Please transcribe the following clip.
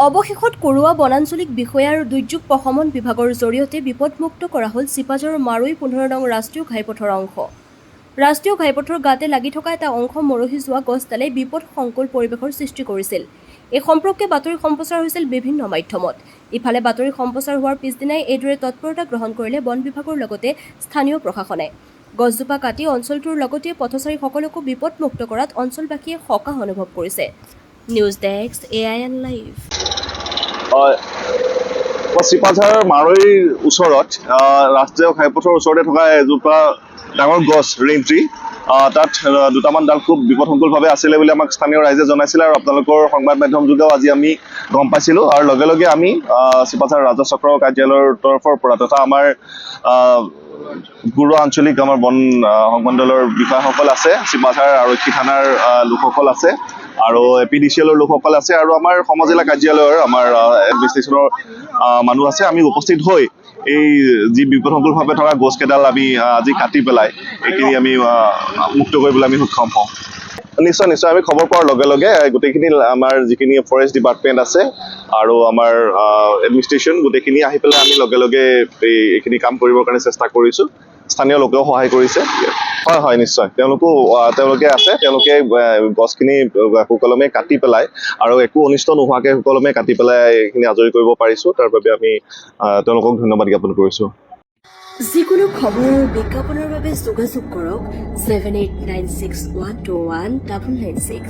অৱশেষত কৰোৱা বনাঞ্চলিক বিষয়া আৰু দুৰ্যোগ প্ৰশমন বিভাগৰ জৰিয়তে বিপদমুক্ত কৰা হ'ল চিপাঝাৰৰ মাৰৈ 15 নং ৰাষ্ট্ৰীয় ঘাইপথৰ অংশ। ৰাষ্ট্ৰীয় ঘাইপথৰ গাতে লাগি থকা এটা অংশ মৰহি যোৱা গছডালে বিপদসংকুল পৰিৱেশৰ সৃষ্টি কৰিছিল। এই সম্পৰ্কে বাতৰি সম্প্ৰচাৰ হৈছিল বিভিন্ন মাধ্যমত। ইফালে বাতৰি সম্প্ৰচাৰ হোৱাৰ পিছদিনাই এইদৰে তৎপৰতা গ্ৰহণ কৰিলে বন বিভাগৰ লগতে স্থানীয় প্ৰশাসনে। গছজোপা কাটি অঞ্চলটোৰ লগতে পথচাৰীসকলকো বিপদমুক্ত কৰাত অঞ্চলবাসীয়ে সকাহ অনুভৱ কৰিছে। News desk AIN live. চিপাঝাৰ মাৰৈৰ ওচৰত ৰাষ্ট্ৰীয় ঘাইপথৰ ওচৰতে থকা এজোপা ডাঙৰ গছ ৰেইন ট্ৰী, তাত দুটামান ডাল খুব বিপদসংকুলভাৱে আছিলে বুলি আমাক স্থানীয় ৰাইজে জনাইছিলে আৰু আপোনালোকৰ সংবাদ মাধ্যম যোগেও আজি আমি গম পাইছিলোঁ। আৰু লগে লগে আমি চিপাঝাৰ ৰাজচক্ৰ কাৰ্যালয়ৰ তৰফৰ পৰা তথা আমাৰ গুৰুৱা আঞ্চলিক আমাৰ বন সংমণ্ডলৰ বিষয়াসকল আছে, চিপাঝাৰ আৰক্ষী থানাৰ লোকসকল আছে আৰু APDCL-ৰ লোকসকল আছে আৰু আমাৰ সমজিলা কাৰ্যালয়ৰ আমাৰ এডমিনিষ্ট্ৰেশ্যনৰ মানুহ আছে। আমি উপস্থিত হৈ এই যি বিপদসংকুলভাৱে থকা গছকেইডাল আমি আজি কাটি পেলাই এইখিনি আমি মুক্ত কৰিবলৈ আমি সক্ষম হওঁ। নিশ্চয় নিশ্চয় আমি খবৰ পোৱাৰ লগে লগে গোটেইখিনি আমাৰ যিখিনি ফৰেষ্ট ডিপাৰ্টমেণ্ট আছে আৰু আমাৰ এডমিনিষ্ট্ৰেশ্যন গোটেইখিনি আহি পেলাই আমি লগে লগে এইখিনি কাম কৰিবৰ কাৰণে চেষ্টা কৰিছোঁ। স্থানীয় লোকেও সহায় কৰিছে। হয় নিশ্চয় তেওঁলোকে আছে, তেওঁলোকে গছখিনি সুকলমে কাটি পেলাই আৰু একো অনিষ্ট নোহোৱাকৈ সুকলমে কাটি পেলাই এইখিনি আজৰি কৰিব পাৰিছোঁ। তাৰ বাবে আমি তেওঁলোকক ধন্যবাদ জ্ঞাপন কৰিছোঁ। যিকোনো খবৰ আৰু বিজ্ঞাপনৰ বাবে যোগাযোগ কৰক 7896121996।